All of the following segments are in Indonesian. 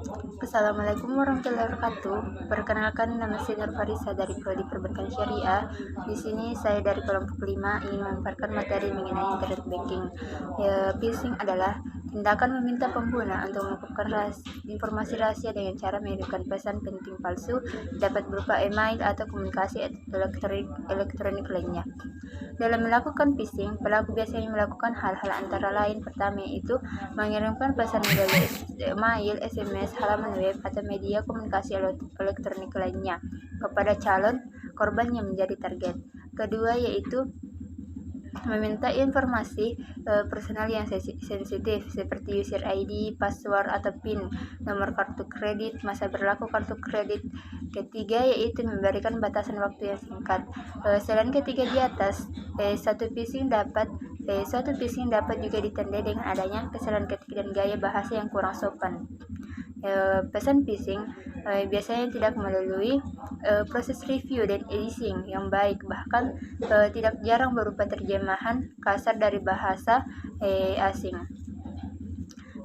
Assalamualaikum warahmatullahi wabarakatuh. Perkenalkan, nama saya Nur Farisa dari Prodi Perbankan Syariah. Di sini saya dari kelompok 5 ingin memaparkan materi mengenai internet banking. Phishing adalah tindakan meminta pengguna untuk mengungkapkan informasi rahasia dengan cara mengirimkan pesan penting palsu, dapat berupa email atau komunikasi elektronik lainnya. Dalam melakukan phishing, pelaku biasanya melakukan hal-hal antara lain. Pertama yaitu mengirimkan pesan melalui email, SMS, halaman web, atau media komunikasi elektronik lainnya kepada calon korban yang menjadi target. Kedua yaitu meminta informasi personal yang sensitif seperti user ID, password atau PIN, nomor kartu kredit, masa berlaku kartu kredit. Ketiga yaitu memberikan batasan waktu yang singkat. Selain ketiga di atas, suatu phishing dapat juga ditandai dengan adanya kesalahan ketik dan gaya bahasa yang kurang sopan. Pesan phishing biasanya tidak melalui proses review dan editing yang baik, bahkan tidak jarang berupa terjemahan kasar dari bahasa asing.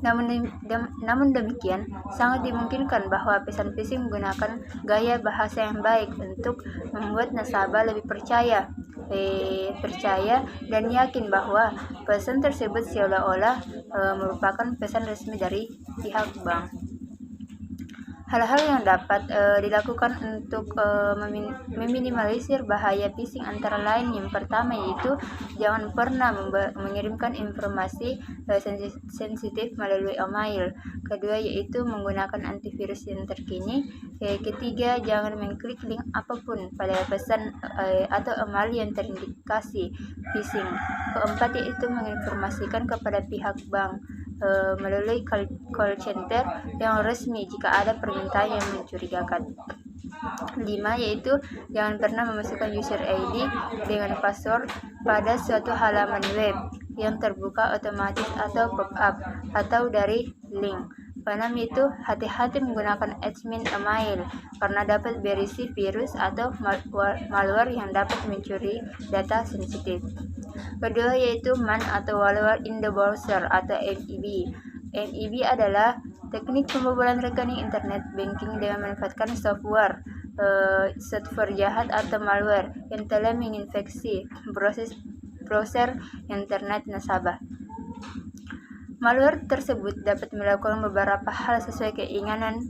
Namun demikian, sangat dimungkinkan bahwa pesan phishing menggunakan gaya bahasa yang baik untuk membuat nasabah lebih percaya dan yakin bahwa pesan tersebut seolah-olah merupakan pesan resmi dari pihak bank. Hal-hal yang dapat dilakukan untuk meminimalisir bahaya phishing antara lain, yang pertama yaitu jangan pernah mengirimkan informasi sensitif melalui email. Kedua yaitu menggunakan antivirus yang terkini. Ketiga, jangan mengklik link apapun pada pesan atau email yang terindikasi phishing. Keempat yaitu menginformasikan kepada pihak bank melalui call center yang resmi jika ada permintaan yang mencurigakan. 5 yaitu jangan pernah memasukkan user ID dengan password pada suatu halaman web yang terbuka otomatis atau pop-up atau dari link. 6 itu hati-hati menggunakan admin email karena dapat berisi virus atau malware yang dapat mencuri data sensitif. Kedua yaitu man atau malware in the browser atau MEB. MEB adalah teknik pembobolan rekening internet banking dengan memanfaatkan software jahat atau malware yang telah menginfeksi browser internet nasabah. Malware tersebut dapat melakukan beberapa hal sesuai keinginan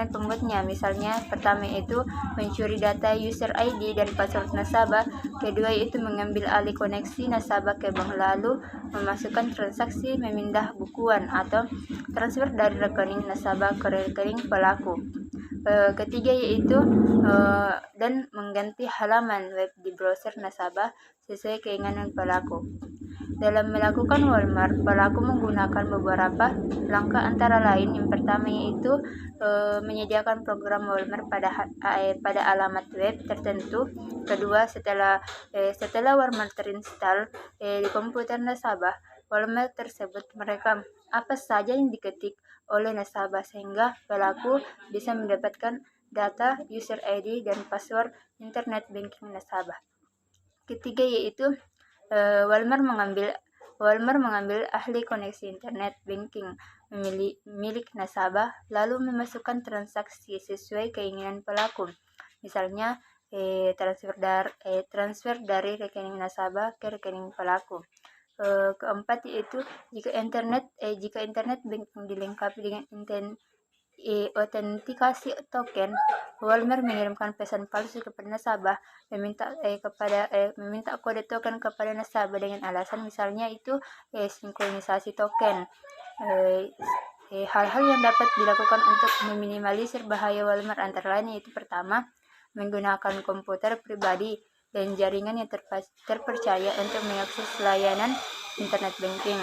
pembuatnya. Misalnya, pertama itu mencuri data user ID dan password nasabah. Kedua yaitu mengambil alih koneksi nasabah ke bank, lalu memasukkan transaksi memindah bukuan atau transfer dari rekening nasabah ke rekening pelaku. Ketiga yaitu dan mengganti halaman web di browser nasabah sesuai keinginan pelaku. Dalam melakukan Walmart, pelaku menggunakan beberapa langkah antara lain. Yang pertama yaitu menyediakan program Walmart pada alamat web tertentu. Kedua, setelah Walmart terinstall di komputer nasabah, Walmart tersebut merekam apa saja yang diketik oleh nasabah sehingga pelaku bisa mendapatkan data user ID dan password internet banking nasabah. Ketiga yaitu Walmart mengambil ahli koneksi internet banking milik nasabah lalu memasukkan transaksi sesuai keinginan pelaku. Misalnya transfer dari rekening nasabah ke rekening pelaku. Keempat yaitu jika internet banking dilengkapi dengan autentikasi token, Walmart mengirimkan pesan palsu kepada nasabah, meminta kode token kepada nasabah dengan alasan misalnya itu sinkronisasi token. Hal-hal yang dapat dilakukan untuk meminimalisir bahaya Walmart antara lain yaitu pertama, menggunakan komputer pribadi dan jaringan yang terpercaya untuk mengakses layanan internet banking.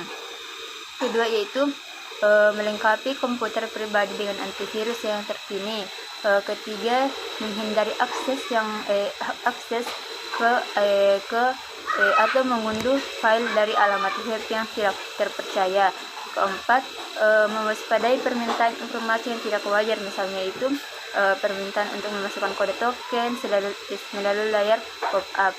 Kedua yaitu melengkapi komputer pribadi dengan antivirus yang terkini. Ketiga, menghindari akses ke atau mengunduh file dari alamat web yang tidak terpercaya. Keempat, mewaspadai permintaan informasi yang tidak wajar, misalnya itu permintaan untuk memasukkan kode token melalui layar pop-up.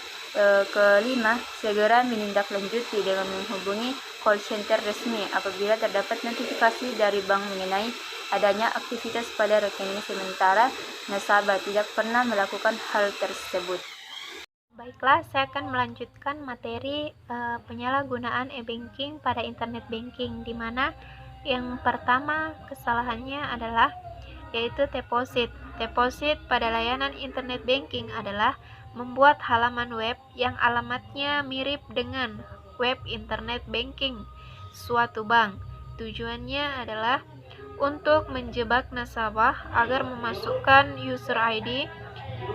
Kelima, segera menindaklanjuti dengan menghubungi call center resmi apabila terdapat notifikasi dari bank mengenai adanya aktivitas pada rekening sementara nasabah tidak pernah melakukan hal tersebut. Baiklah, saya akan melanjutkan materi penyalahgunaan e-banking pada internet banking, di mana yang pertama kesalahannya adalah yaitu deposit. Deposit pada layanan internet banking adalah membuat halaman web yang alamatnya mirip dengan web internet banking suatu bank. Tujuannya adalah untuk menjebak nasabah agar memasukkan user ID,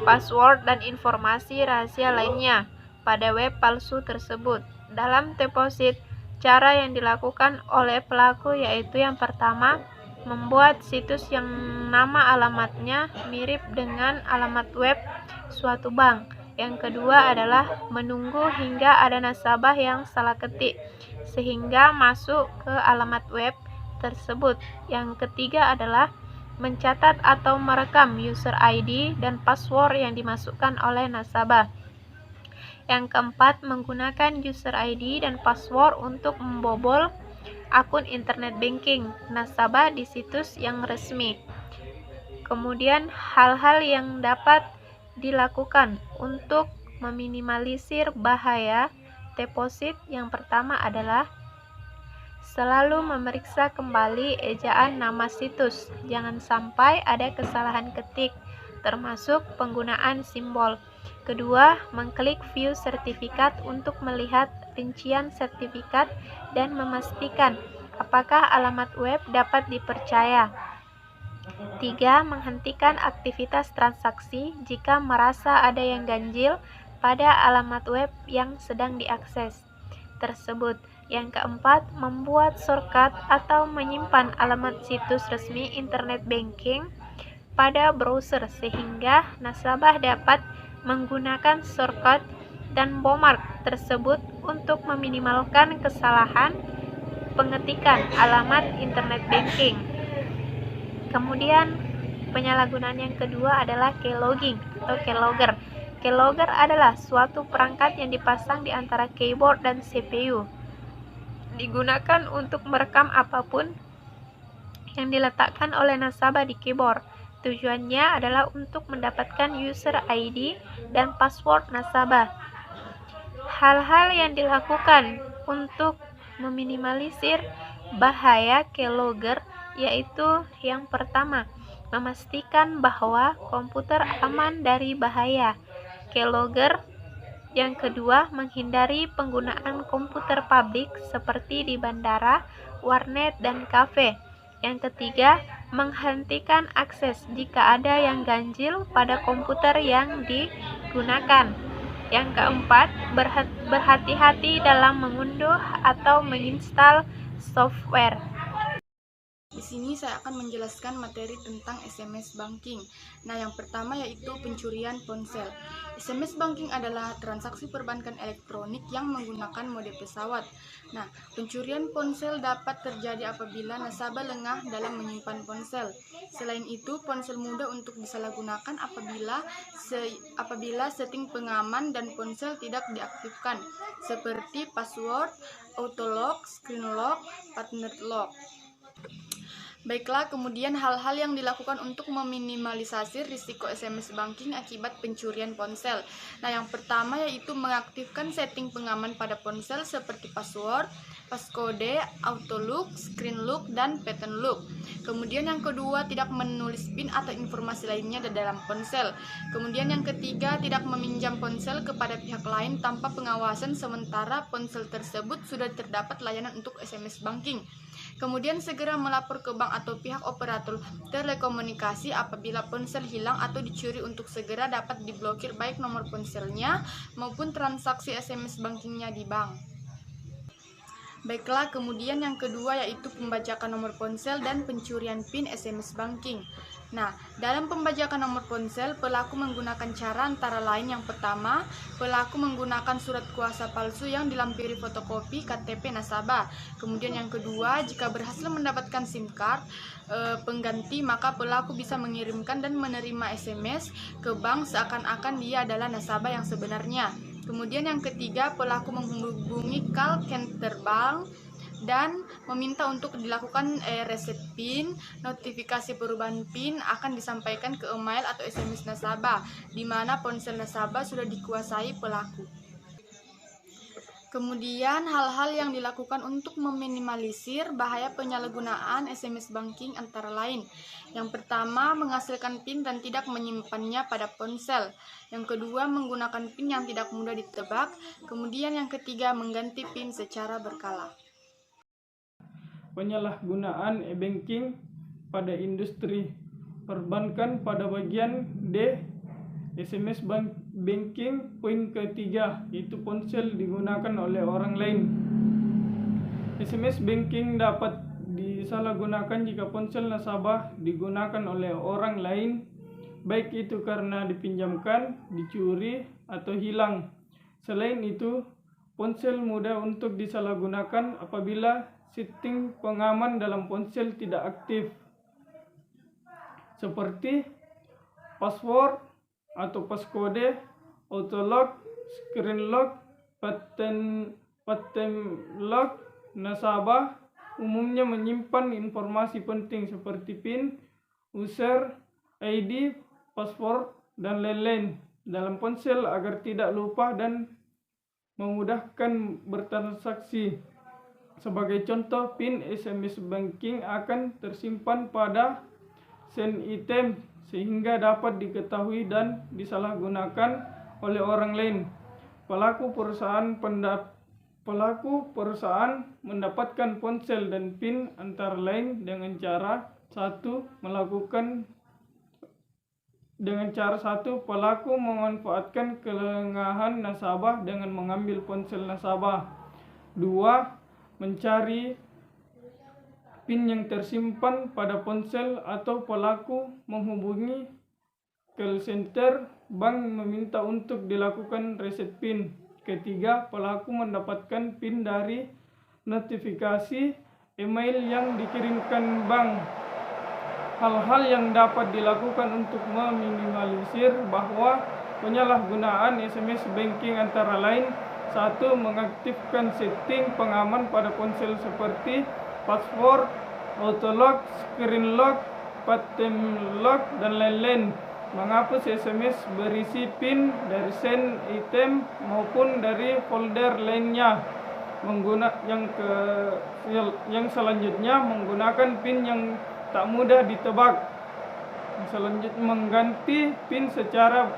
password, dan informasi rahasia lainnya pada web palsu tersebut. Dalam deposit, cara yang dilakukan oleh pelaku yaitu yang pertama, membuat situs yang nama alamatnya mirip dengan alamat web suatu bank. Yang kedua adalah menunggu hingga ada nasabah yang salah ketik sehingga masuk ke alamat web tersebut. Yang ketiga adalah mencatat atau merekam user ID dan password yang dimasukkan oleh nasabah. Yang keempat, menggunakan user ID dan password untuk membobol akun internet banking nasabah di situs yang resmi. Kemudian, hal-hal yang dapat dilakukan untuk meminimalisir bahaya deposit yang pertama adalah selalu memeriksa kembali ejaan nama situs. Jangan sampai ada kesalahan ketik, termasuk penggunaan simbol. Kedua, mengklik view sertifikat untuk melihat rincian sertifikat dan memastikan apakah alamat web dapat dipercaya. Tiga, menghentikan aktivitas transaksi jika merasa ada yang ganjil pada alamat web yang sedang diakses tersebut. Yang keempat, membuat shortcut atau menyimpan alamat situs resmi internet banking pada browser sehingga nasabah dapat menggunakan shortcut dan bookmark tersebut untuk meminimalkan kesalahan pengetikan alamat internet banking. Kemudian, penyalahgunaan yang kedua adalah keylogging atau keylogger. Keylogger adalah suatu perangkat yang dipasang di antara keyboard dan CPU. Digunakan untuk merekam apapun yang diletakkan oleh nasabah di keyboard. Tujuannya adalah untuk mendapatkan user ID dan password nasabah. Hal-hal yang dilakukan untuk meminimalisir bahaya keylogger yaitu yang pertama, memastikan bahwa komputer aman dari bahaya keylogger. Yang kedua, menghindari penggunaan komputer publik seperti di bandara, warnet, dan kafe. Yang ketiga, menghentikan akses jika ada yang ganjil pada komputer yang digunakan. Yang keempat, berhati-hati dalam mengunduh atau menginstal software. Di sini saya akan menjelaskan materi tentang SMS banking. Nah, yang pertama yaitu pencurian ponsel. SMS banking adalah transaksi perbankan elektronik yang menggunakan mode pesawat. Nah, pencurian ponsel dapat terjadi apabila nasabah lengah dalam menyimpan ponsel. Selain itu, ponsel mudah untuk disalahgunakan apabila setting pengaman dan ponsel tidak diaktifkan, seperti password, auto lock, screen lock, partner lock. Baiklah, kemudian hal-hal yang dilakukan untuk meminimalisasi risiko SMS banking akibat pencurian ponsel. Nah, yang pertama yaitu mengaktifkan setting pengaman pada ponsel seperti password, passcode, auto lock, screen lock, dan pattern lock. Kemudian yang kedua, tidak menulis PIN atau informasi lainnya di dalam ponsel. Kemudian yang ketiga, tidak meminjam ponsel kepada pihak lain tanpa pengawasan sementara ponsel tersebut sudah terdapat layanan untuk SMS banking. Kemudian segera melapor ke bank atau pihak operator telekomunikasi apabila ponsel hilang atau dicuri untuk segera dapat diblokir baik nomor ponselnya maupun transaksi SMS bankingnya di bank. Baiklah, kemudian yang kedua yaitu pembajakan nomor ponsel dan pencurian PIN SMS banking. Nah, dalam pembajakan nomor ponsel, pelaku menggunakan cara antara lain yang pertama, pelaku menggunakan surat kuasa palsu yang dilampiri fotokopi KTP nasabah. Kemudian yang kedua, jika berhasil mendapatkan SIM card pengganti, maka pelaku bisa mengirimkan dan menerima SMS ke bank seakan-akan dia adalah nasabah yang sebenarnya. Kemudian yang ketiga, pelaku menghubungi call center bank dan meminta untuk dilakukan reset PIN. Notifikasi perubahan PIN akan disampaikan ke email atau SMS nasabah, di mana ponsel nasabah sudah dikuasai pelaku. Kemudian hal-hal yang dilakukan untuk meminimalisir bahaya penyalahgunaan SMS banking antara lain. Yang pertama, menghasilkan PIN dan tidak menyimpannya pada ponsel. Yang kedua, menggunakan PIN yang tidak mudah ditebak. Kemudian yang ketiga, mengganti PIN secara berkala. Penyalahgunaan e-banking pada industri perbankan pada bagian D. SMS banking poin ketiga, yaitu ponsel digunakan oleh orang lain. SMS banking dapat disalahgunakan jika ponsel nasabah digunakan oleh orang lain, baik itu karena dipinjamkan, dicuri, atau hilang. Selain itu, ponsel mudah untuk disalahgunakan apabila setting pengaman dalam ponsel tidak aktif, seperti password atau passcode, autolock, screen lock, pattern lock. Nasabah umumnya menyimpan informasi penting seperti PIN, user ID, password, dan lain-lain dalam ponsel agar tidak lupa dan memudahkan bertransaksi. Sebagai contoh, PIN SMS banking akan tersimpan pada send item sehingga dapat diketahui dan disalahgunakan oleh orang lain. Pelaku perusahaan mendapatkan ponsel dan PIN antara lain dengan cara satu, pelaku memanfaatkan kelengahan nasabah dengan mengambil ponsel nasabah. 2, mencari PIN yang tersimpan pada ponsel, atau pelaku menghubungi call center bank meminta untuk dilakukan reset PIN. Ketiga, pelaku mendapatkan PIN dari notifikasi email yang dikirimkan bank. Hal-hal yang dapat dilakukan untuk meminimalisir bahwa penyalahgunaan SMS banking antara lain: 1. Mengaktifkan setting pengaman pada ponsel seperti password, autolock, screen lock, pattern lock, dan lain-lain. Menghapus SMS berisi PIN dari send item maupun dari folder lainnya. Yang selanjutnya, menggunakan PIN yang tak mudah ditebak. Selanjutnya, mengganti PIN secara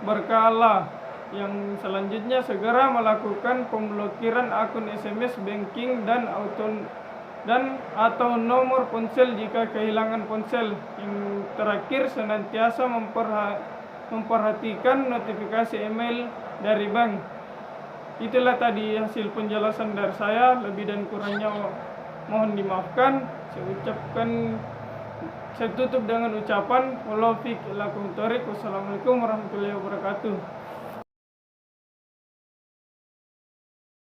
berkala. Yang selanjutnya, segera melakukan pemblokiran akun SMS banking dan atau nomor ponsel jika kehilangan ponsel. Yang terakhir, senantiasa memperhatikan notifikasi email dari bank. Itulah tadi hasil penjelasan dari saya. Lebih dan kurangnya mohon dimaafkan. Saya tutup dengan ucapan wassalamualaikum warahmatullahi wabarakatuh.